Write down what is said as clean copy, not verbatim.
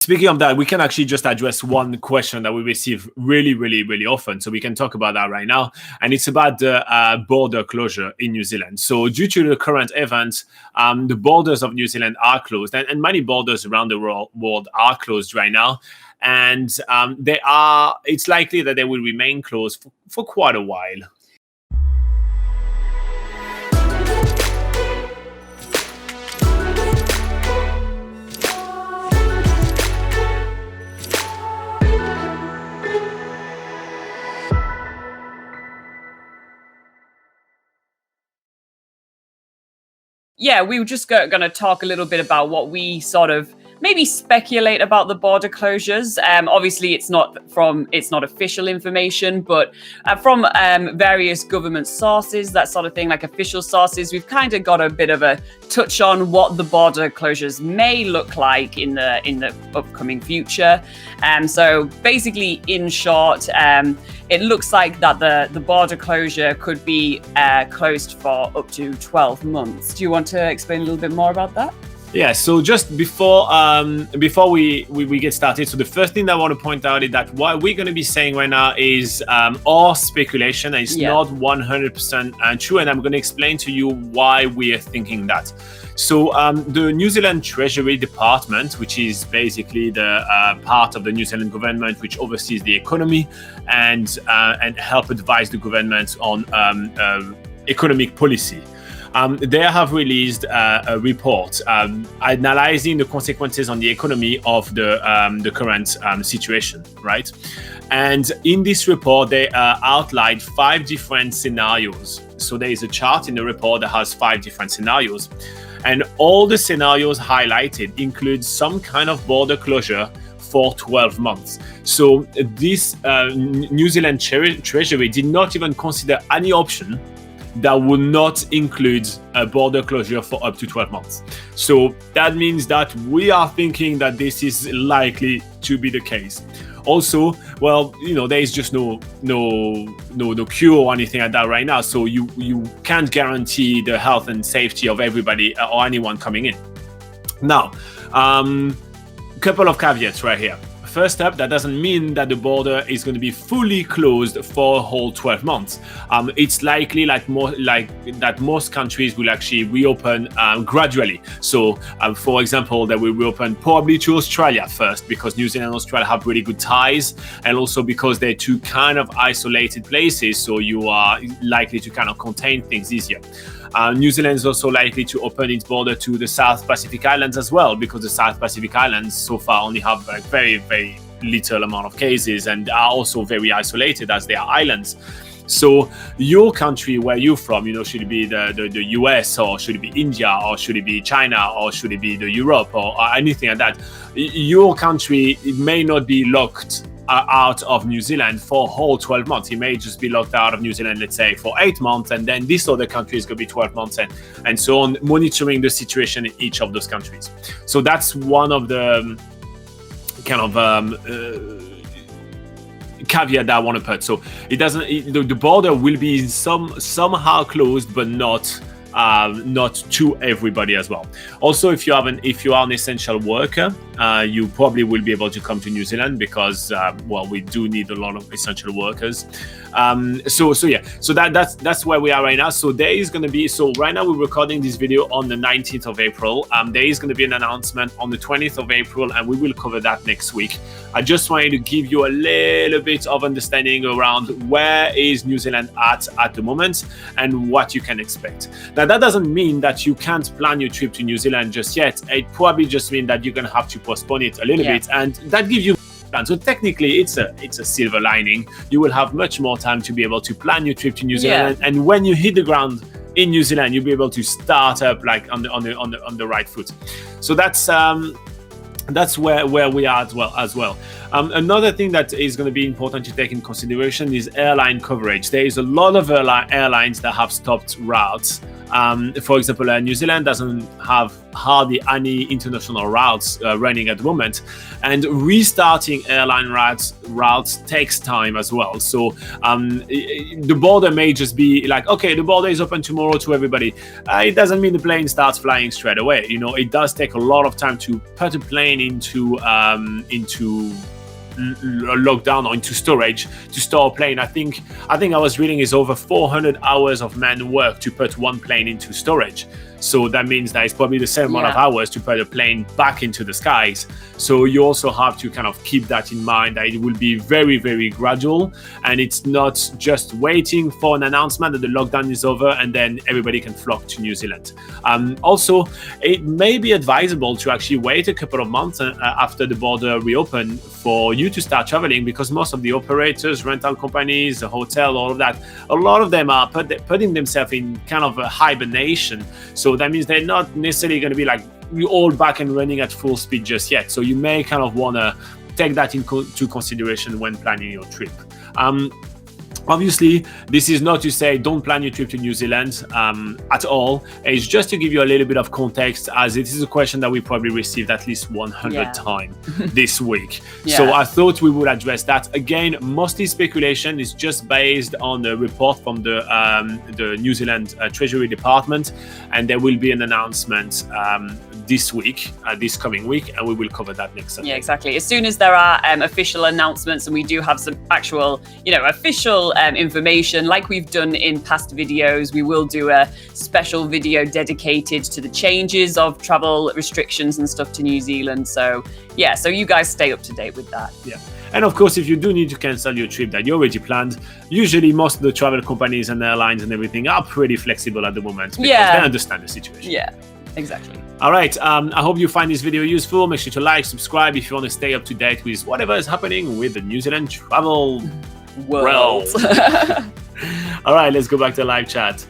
Speaking of that, we can actually just address one question that we receive really, really, really often. So we can talk about that right now. And it's about the border closure in New Zealand. So due to the current events, the borders of New Zealand are closed, and many borders around the world are closed right now. And it's likely that they will remain closed for quite a while. Yeah, we were just going to talk a little bit about what we sort of maybe speculate about the border closures. Obviously, it's not official information, but from various government sources, that sort of thing, like official sources, we've kind of got a bit of a touch on what the border closures may look like in the upcoming future. So basically, in short, it looks like that the border closure could be closed for up to 12 months. Do you want to explain a little bit more about that? Yeah, so just before we get started, so the first thing that I want to point out is that what we're going to be saying right now is our speculation, and it's not 100% true, and I'm going to explain to you why we are thinking that. So the New Zealand Treasury Department, which is basically the part of the New Zealand government which oversees the economy and help advise the government on economic policy. They have released a report analyzing the consequences on the economy of the current situation, right? And in this report, they outlined 5 different scenarios. So there is a chart in the report that has 5 different scenarios. And all the scenarios highlighted include some kind of border closure for 12 months. So this New Zealand Treasury did not even consider any option that would not include a border closure for up to 12 months. So that means that we are thinking that this is likely to be the case. Also, well, there is just no cure or anything like that right now. So you can't guarantee the health and safety of everybody or anyone coming in. Now, couple of caveats right here. First up, that doesn't mean that the border is going to be fully closed for a whole 12 months. It's likely that most countries will actually reopen gradually. So, for example, they will reopen probably to Australia first, because New Zealand and Australia have really good ties, and also because they're two kind of isolated places, so you are likely to kind of contain things easier. New Zealand is also likely to open its border to the South Pacific Islands as well, because the South Pacific Islands so far only have a very, very little amount of cases and are also very isolated as they are islands. So your country where you're from, should it be the US, or should it be India, or should it be China, or should it be the Europe, or anything like that, your country, it may not be locked out of New Zealand for a whole 12 months. It may just be locked out of New Zealand, let's say, for 8 months, and then this other country is going to be 12 months, and so on, monitoring the situation in each of those countries. So that's one of the kind of caveat that I want to put. So it doesn't. The border will be somehow closed, but not to everybody as well. Also, if you are an essential worker, you probably will be able to come to New Zealand, because we do need a lot of essential workers. So that's where we are right now. So there is going to be, so right now we're recording this video on the 19th of April. There is going to be an announcement on the 20th of April, and we will cover that next week. I just wanted to give you a little bit of understanding around where is New Zealand at the moment and what you can expect. Now, that doesn't mean that you can't plan your trip to New Zealand just yet. It probably just means that you're going to have to postpone it a little bit, and that gives you plan. So technically, it's a silver lining. You will have much more time to be able to plan your trip to New Zealand, and when you hit the ground in New Zealand, you'll be able to start up like on the right foot. So that's where we are as well. Another thing that is going to be important to take in consideration is airline coverage. There is a lot of airlines that have stopped routes For example, New Zealand doesn't have hardly any international routes running at the moment, and restarting airline routes takes time as well. So the border may just be like, okay, the border is open tomorrow to everybody. It doesn't mean the plane starts flying straight away. You know, it does take a lot of time to put a plane into lockdown or into storage to store a plane. I think I was reading is over 400 hours of man work to put one plane into storage. So that means that it's probably the same amount of hours to put a plane back into the skies. So you also have to kind of keep that in mind, that it will be very, very gradual, and it's not just waiting for an announcement that the lockdown is over and then everybody can flock to New Zealand. Also, it may be advisable to actually wait a couple of months after the border reopen for you to start traveling, because most of the operators, rental companies, the hotel, all of that, a lot of them are putting themselves in kind of a hibernation. So that means they're not necessarily going to be like all back and running at full speed just yet. So you may kind of want to take that into consideration when planning your trip. Obviously, this is not to say don't plan your trip to New Zealand at all. It's just to give you a little bit of context, as it is a question that we probably received at least 100 times this week. So I thought we would address that. Again, mostly speculation. Is just based on the report from the New Zealand Treasury Department, and there will be an announcement this coming week, and we will cover that next Sunday. Yeah, exactly. As soon as there are official announcements, and we do have some actual, official information, like we've done in past videos, we will do a special video dedicated to the changes of travel restrictions and stuff to New Zealand. So yeah, so you guys stay up to date with that. Yeah. And of course, if you do need to cancel your trip that you already planned, usually most of the travel companies and airlines and everything are pretty flexible at the moment, because they understand the situation. Yeah, exactly. All right. I hope you find this video useful. Make sure to like, subscribe if you want to stay up to date with whatever is happening with the New Zealand travel world. All right, let's go back to live chat.